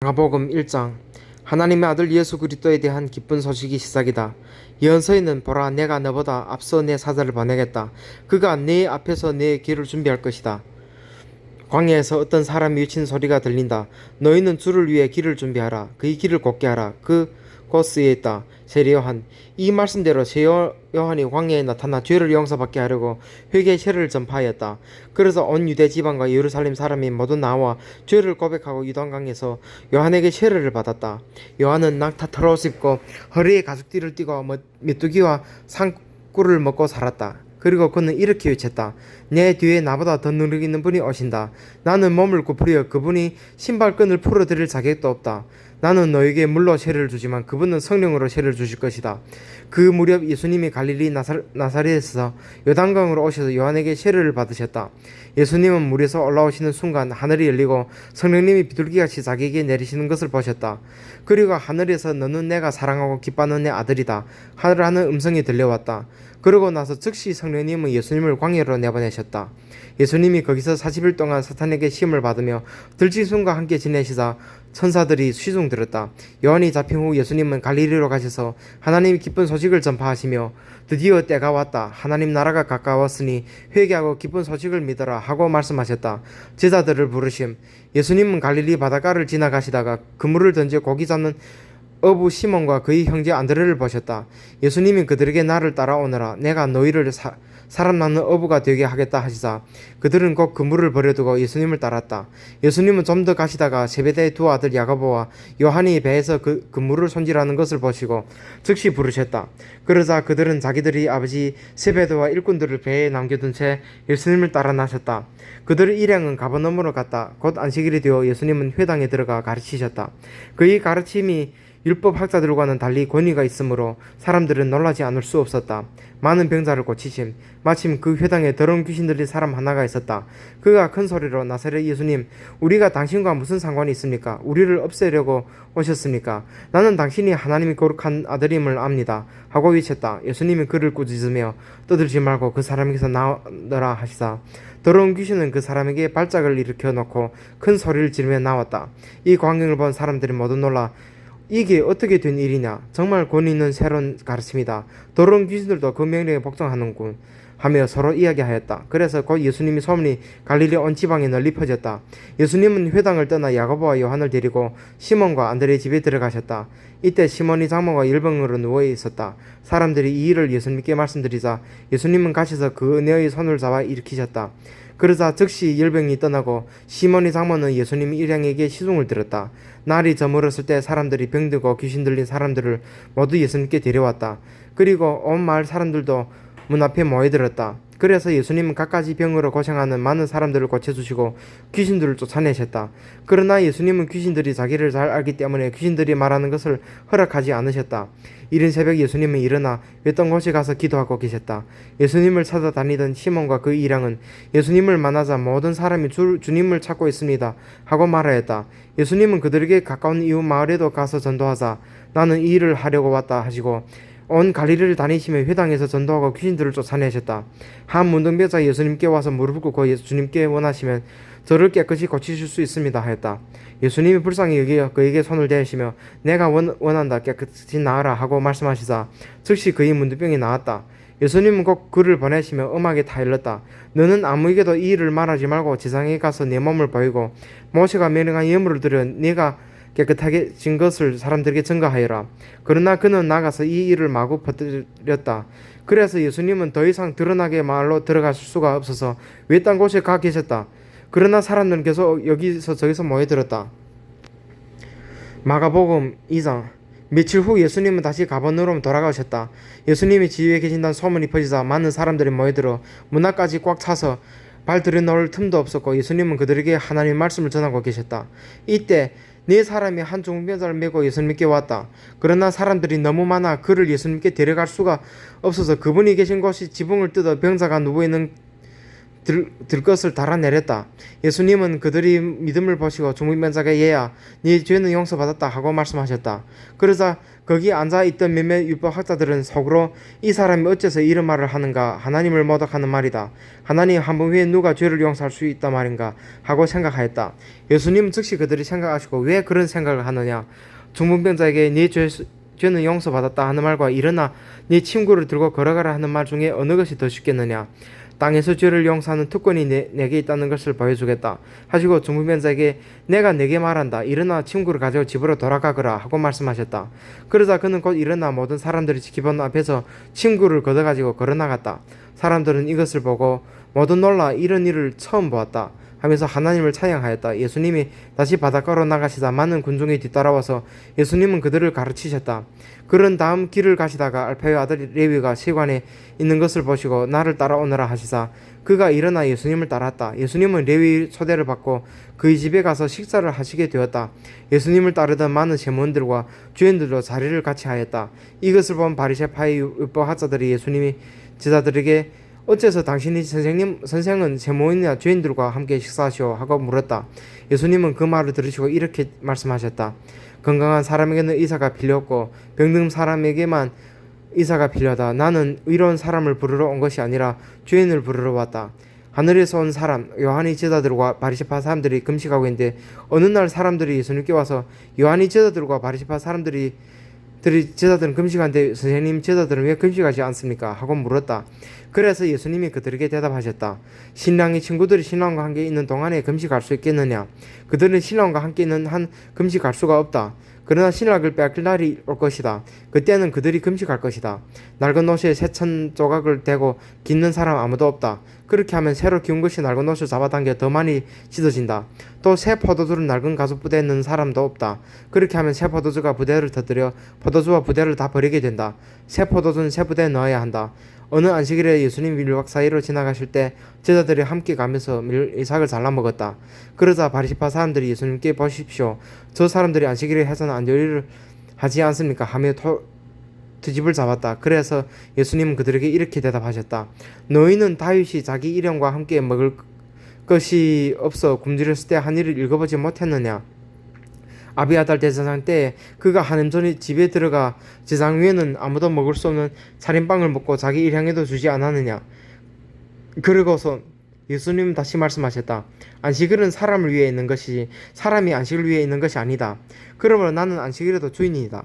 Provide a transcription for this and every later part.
마가복음 1장. 하나님의 아들 예수 그리스도에 대한 기쁜 소식이 시작이다. 예언서에는 보라, 내가 너보다 앞서 내 사자를 보내겠다. 그가 내 앞에서 내 길을 준비할 것이다. 광야에서 어떤 사람이 외친 소리가 들린다. 너희는 주를 위해 길을 준비하라. 그의 길을 곱게 하라. 곧 쓰여 있다. 세례 요한. 이 말씀대로 세례 요한이 광야에 나타나 죄를 용서받게 하려고 회개의 세례를 전파하였다. 그래서 온 유대 지방과 예루살렘 사람이 모두 나와 죄를 고백하고 요단강에서 요한에게 세례를 받았다. 요한은 낙타 털옷을 입고 허리에 가죽띠를 띠고 메뚜기와 상꿀을 먹고 살았다. 그리고 그는 이렇게 외쳤다. 내 뒤에 나보다 더 능력 있는 분이 오신다. 나는 몸을 굽으려 그분이 신발끈을 풀어드릴 자격도 없다. 나는 너에게 물로 세례를 주지만 그분은 성령으로 세례를 주실 것이다. 그 무렵 예수님이 갈릴리 나사렛에서 요단강으로 오셔서 요한에게 세례를 받으셨다. 예수님은 물에서 올라오시는 순간 하늘이 열리고 성령님이 비둘기같이 자기에게 내리시는 것을 보셨다. 그리고 하늘에서 너는 내가 사랑하고 기뻐하는 내 아들이다 하는 음성이 들려왔다. 그러고 나서 즉시 성령님은 예수님을 광야로 내보내셨다. 예수님이 거기서 40일 동안 사탄에게 시험을 받으며 들짐승과 함께 지내시다 천사들이 시중 들었다. 요한이 잡힌 후 예수님은 갈릴리로 가셔서 하나님의 기쁜 소식을 전파하시며 드디어 때가 왔다. 하나님 나라가 가까웠으니 회개하고 기쁜 소식을 믿어라 하고 말씀하셨다. 제자들을 부르심. 예수님은 갈릴리 바닷가를 지나가시다가 그물을 던져 고기 잡는 어부 시몬과 그의 형제 안드레를 보셨다. 예수님이 그들에게 나를 따라오너라. 내가 너희를 사람 낳는 어부가 되게 하겠다 하시사 그들은 곧 그물을 버려두고 예수님을 따랐다. 예수님은 좀 더 가시다가 세베대의 두 아들 야고보와 요한이 배에서 그물을 손질하는 것을 보시고 즉시 부르셨다. 그러자 그들은 자기들이 아버지 세베대와 일꾼들을 배에 남겨둔 채 예수님을 따라 나섰다. 그들의 일행은 가버나움으로 갔다. 곧 안식일이 되어 예수님은 회당에 들어가 가르치셨다. 그의 가르침이 율법 학자들과는 달리 권위가 있으므로 사람들은 놀라지 않을 수 없었다. 많은 병자를 고치심. 마침 그 회당에 더러운 귀신 들린 사람 하나가 있었다. 그가 큰 소리로 나사렛 예수님, 우리가 당신과 무슨 상관이 있습니까? 우리를 없애려고 오셨습니까? 나는 당신이 하나님이 거룩한 아들임을 압니다 하고 외쳤다. 예수님이 그를 꾸짖으며 떠들지 말고 그 사람에게서 나오라 하시사 더러운 귀신은 그 사람에게 발작을 일으켜 놓고 큰 소리를 지르며 나왔다. 이 광경을 본 사람들이 모두 놀라 이게 어떻게 된 일이냐? 정말 권위 있는 새로운 가르침이다. 더러운 귀신들도 그 명령에 복종하는군 하며 서로 이야기하였다. 그래서 곧 예수님이 소문이 갈릴리 온 지방에 널리 퍼졌다. 예수님은 회당을 떠나 야고보와 요한을 데리고 시몬과 안드레의 집에 들어가셨다. 이때 시몬이 장모가 열병으로 누워 있었다. 사람들이 이 일을 예수님께 말씀드리자 예수님은 가셔서 그 은혜의 손을 잡아 일으키셨다. 그러자 즉시 열병이 떠나고 시몬의 장모는 예수님 일행에게 시중을 들었다. 날이 저물었을 때 사람들이 병들고 귀신 들린 사람들을 모두 예수님께 데려왔다. 그리고 온 마을 사람들도 문 앞에 모여들었다. 그래서 예수님은 갖가지 병으로 고생하는 많은 사람들을 고쳐주시고 귀신들을 쫓아내셨다. 그러나 예수님은 귀신들이 자기를 잘 알기 때문에 귀신들이 말하는 것을 허락하지 않으셨다. 이른 새벽 예수님은 일어나 외딴 곳에 가서 기도하고 계셨다. 예수님을 찾아다니던 시몬과 그 일행은 예수님을 만나자 모든 사람이 주님을 찾고 있습니다 하고 말하였다. 예수님은 그들에게 가까운 이웃 마을에도 가서 전도하자 나는 이 일을 하려고 왔다 하시고 온 갈릴리를 다니시며 회당에서 전도하고 귀신들을 쫓아내셨다. 한 문둥병자 예수님께 와서 무릎 꿇고 주님께 원하시면 저를 깨끗이 고치실 수 있습니다 하였다. 예수님이 불쌍히 여겨 그에게 손을 대시며 내가 원한다 깨끗이 나으라 하고 말씀하시자 즉시 그의 문둥병이 나았다. 예수님은 곧 그를 보내시며 음악에 타일렀다. 너는 아무에게도 이 일을 말하지 말고 지상에 가서 내 몸을 보이고 모세가 명령한 예물을 드려 네가 깨끗하게 진 것을 사람들에게 증거하여라. 그러나 그는 나가서 이 일을 마구 퍼뜨렸다. 그래서 예수님은 더 이상 드러나게 마을로 들어가실 수가 없어서 외딴 곳에 가 계셨다. 그러나 사람들은 계속 여기서 저기서 모여들었다. 마가복음 2장. 며칠 후 예수님은 다시 가버나움으로 돌아가셨다. 예수님이 지위에 계신다는 소문이 퍼지자 많은 사람들이 모여들어 문 앞까지 꽉 차서 발 들여놓을 틈도 없었고 예수님은 그들에게 하나님의 말씀을 전하고 계셨다. 이때 네 사람이 한 중병자를 메고 예수님께 왔다. 그러나 사람들이 너무 많아 그를 예수님께 데려갈 수가 없어서 그분이 계신 곳이 지붕을 뜯어 병자가 누워있는 들것을 달아내렸다. 예수님은 그들이 믿음을 보시고 중병자가 얘야 네 죄는 용서받았다 하고 말씀하셨다. 그러자 거기 앉아있던 몇몇 율법학자들은 속으로 이 사람이 어째서 이런 말을 하는가, 하나님을 모독하는 말이다, 하나님 한 번 후에 누가 죄를 용서할 수 있단 말인가 하고 생각하였다. 예수님은 즉시 그들이 생각하시고 왜 그런 생각을 하느냐, 중풍병자에게 네 죄는 용서받았다 하는 말과 일어나 네 친구를 들고 걸어가라 하는 말 중에 어느 것이 더 쉽겠느냐, 땅에서 죄를 용서하는 특권이 내게 있다는 것을 보여주겠다 하시고 중풍병자에게 내가 내게 말한다, 일어나 친구를 가지고 집으로 돌아가거라 하고 말씀하셨다. 그러자 그는 곧 일어나 모든 사람들이 지키보는 앞에서 친구를 걷어가지고 걸어나갔다. 사람들은 이것을 보고 모두 놀라 이런 일을 처음 보았다 하면서 하나님을 찬양하였다. 예수님이 다시 바닷가로 나가시자 많은 군중이 뒤따라와서 예수님은 그들을 가르치셨다. 그런 다음 길을 가시다가 알파의 아들 레위가 세관에 있는 것을 보시고 나를 따라오너라 하시사 그가 일어나 예수님을 따랐다. 예수님은 레위 초대를 받고 그의 집에 가서 식사를 하시게 되었다. 예수님을 따르던 많은 세무원들과 주인들도 자리를 같이 하였다. 이것을 본 바리새파의 율법학자들이 예수님이 제자들에게 어째서 당신이 선생은 세무원이나 죄인들과 함께 식사하시오 하고 물었다. 예수님은 그 말을 들으시고 이렇게 말씀하셨다. 건강한 사람에게는 의사가 필요 없고 병든 사람에게만 의사가 필요하다. 나는 의로운 사람을 부르러 온 것이 아니라 죄인을 부르러 왔다. 하늘에서 온 사람 요한이 제자들과 바리새파 사람들이 금식하고 있는데 어느 날 사람들이 예수님께 와서 요한이 제자들과 바리새파 제자들은 금식하는데 선생님 제자들은 왜 금식하지 않습니까? 하고 물었다. 그래서 예수님이 그들에게 대답하셨다. 신랑의 친구들이 신랑과 함께 있는 동안에 금식할 수 있겠느냐? 그들은 신랑과 함께 있는 한 금식할 수가 없다. 그러나 신랑을 빼앗길 날이 올 것이다. 그때는 그들이 금식할 것이다. 낡은 옷에 새천 조각을 대고 깃는 사람 아무도 없다. 그렇게 하면 새로 기운 것이 낡은 옷을 잡아당겨 더 많이 찢어진다. 또 새 포도주를 낡은 가죽부대에 넣는 사람도 없다. 그렇게 하면 새 포도주가 부대를 터뜨려 포도주와 부대를 다 버리게 된다. 새 포도주는 새 부대에 넣어야 한다. 어느 안식일에 예수님 밀박 사이로 지나가실 때 제자들이 함께 가면서 밀이삭을 잘라 먹었다. 그러자 바리새파 사람들이 예수님께 보십시오. 저 사람들이 안식일에 해서는 안 될 일을 하지 않습니까? 하며 트집을 잡았다. 그래서 예수님은 그들에게 이렇게 대답하셨다. 너희는 다윗이 자기 일행과 함께 먹을 것이 없어 굶주렸을 때 한 일을 읽어보지 못했느냐? 아비아달 대제사장 때에 그가 하나님 전에 집에 들어가 제상 위에는 아무도 먹을 수 없는 살인빵을 먹고 자기 일행에도 주지 않았느냐. 그러고서 예수님은 다시 말씀하셨다. 안식일은 사람을 위해 있는 것이지 사람이 안식을 위해 있는 것이 아니다. 그러므로 나는 안식일에도 주인이다.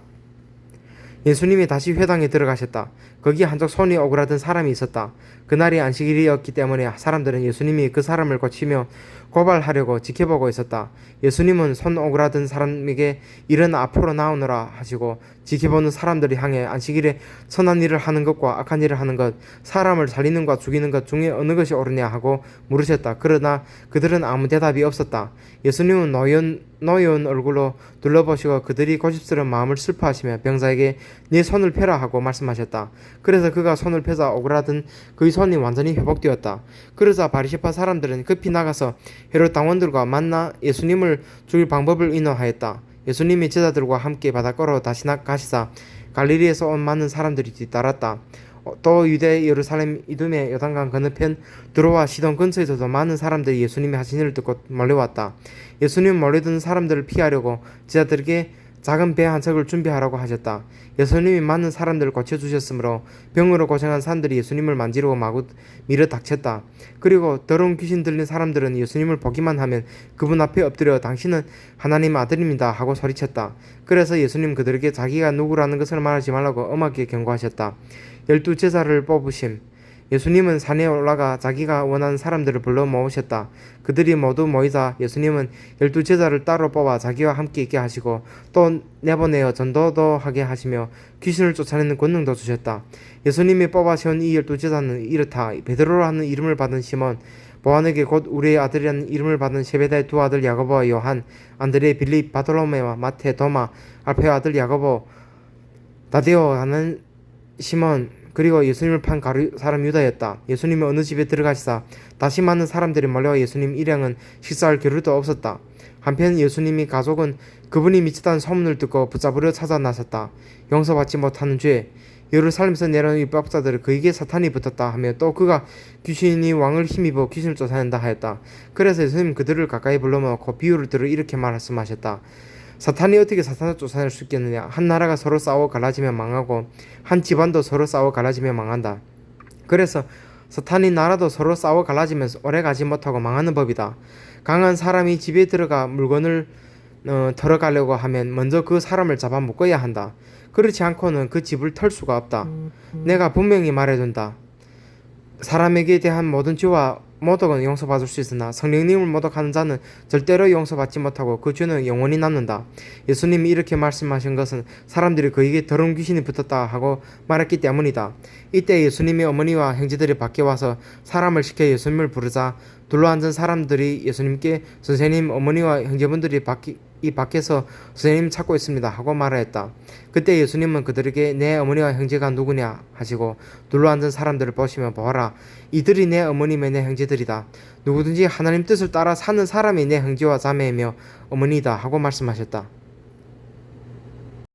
예수님이 다시 회당에 들어가셨다. 거기 한쪽 손이 오그라든 사람이 있었다. 그날이 안식일이었기 때문에 사람들은 예수님이 그 사람을 고치며 고발하려고 지켜보고 있었다. 예수님은 손 오그라든 사람에게 일어나 앞으로 나오너라 하시고 지켜보는 사람들이 향해 안식일에 선한 일을 하는 것과 악한 일을 하는 것, 사람을 살리는 것과 죽이는 것 중에 어느 것이 옳으냐 하고 물으셨다. 그러나 그들은 아무 대답이 없었다. 예수님은 노여운 얼굴로 둘러보시고 그들이 고집스러운 마음을 슬퍼하시며 병자에게 네 손을 펴라 하고 말씀하셨다. 그래서 그가 손을 펴자 오그라든 그의 손이 완전히 회복되었다. 그러자 바리새파 사람들은 급히 나가서 헤롯 당원들과 만나 예수님을 죽일 방법을 의논하였다. 예수님이 제자들과 함께 바닷가로 다시 가시사 갈릴리에서 온 많은 사람들이 뒤따랐다. 또 유대, 예루살렘, 이두메, 요단강 건너편 두로와 시돈 근처에서도 많은 사람들이 예수님이 하신 일을 듣고 몰려왔다. 예수님은 몰려드는 사람들을 피하려고 제자들에게 작은 배 한 척을 준비하라고 하셨다. 예수님이 많은 사람들을 고쳐주셨으므로 병으로 고생한 사람들이 예수님을 만지려고 마구 밀어 닥쳤다. 그리고 더러운 귀신 들린 사람들은 예수님을 보기만 하면 그분 앞에 엎드려 당신은 하나님의 아들입니다 하고 소리쳤다. 그래서 예수님 그들에게 자기가 누구라는 것을 말하지 말라고 엄하게 경고하셨다. 12 제자를 뽑으심. 예수님은 산에 올라가 자기가 원하는 사람들을 불러 모으셨다. 그들이 모두 모이자 예수님은 12 제자를 따로 뽑아 자기와 함께 있게 하시고 또 내보내어 전도도 하게 하시며 귀신을 쫓아내는 권능도 주셨다. 예수님이 뽑아 세운 이 12 제자는 이렇다. 베드로라는 이름을 받은 시몬, 보아네게 곧 우리의 아들이라는 이름을 받은 세베다의 두 아들 야고보와 요한, 안드레, 빌립, 바돌로메와 마테, 도마, 알페의 아들 야고보, 다데오 하는 시몬, 그리고 예수님을 판 가룟 사람 유다였다. 예수님이 어느 집에 들어가시사 다시 많은 사람들이 몰려와 예수님 일행은 식사할 겨를도 없었다. 한편 예수님이 가족은 그분이 미치다는 소문을 듣고 붙잡으려 찾아 나섰다. 용서받지 못하는 죄, 예루살렘에서 내려온 율법자들을 그에게 사탄이 붙었다 하며 또 그가 귀신이 왕을 힘입어 귀신을 쫓아낸다 하였다. 그래서 예수님 그들을 가까이 불러모으고 비유를 들어 이렇게 말씀하셨다. 사탄이 어떻게 사탄을 쫓아낼 수 있겠느냐? 한 나라가 서로 싸워 갈라지면 망하고 한 집안도 서로 싸워 갈라지면 망한다. 그래서 사탄이 나라도 서로 싸워 갈라지면서 오래가지 못하고 망하는 법이다. 강한 사람이 집에 들어가 물건을 털어가려고 하면 먼저 그 사람을 잡아 묶어야 한다. 그렇지 않고는 그 집을 털 수가 없다. 내가 분명히 말해둔다. 사람에게 대한 모든 죄와 모독은 용서받을 수 있으나 성령님을 모독하는 자는 절대로 용서받지 못하고 그 죄는 영원히 남는다. 예수님이 이렇게 말씀하신 것은 사람들이 그에게 더러운 귀신이 붙었다 하고 말했기 때문이다. 이때 예수님의 어머니와 형제들이 밖에 와서 사람을 시켜 예수님을 부르자 둘러앉은 사람들이 예수님께 선생님, 어머니와 형제분들이 밖에서 선생님 찾고 있습니다 하고 말하였다. 그때 예수님은 그들에게 내 어머니와 형제가 누구냐 하시고 둘러앉은 사람들을 보시며 보아라, 이들이 내 어머니며 내 형제들이다. 누구든지 하나님 뜻을 따라 사는 사람이 내 형제와 자매이며 어머니다 하고 말씀하셨다.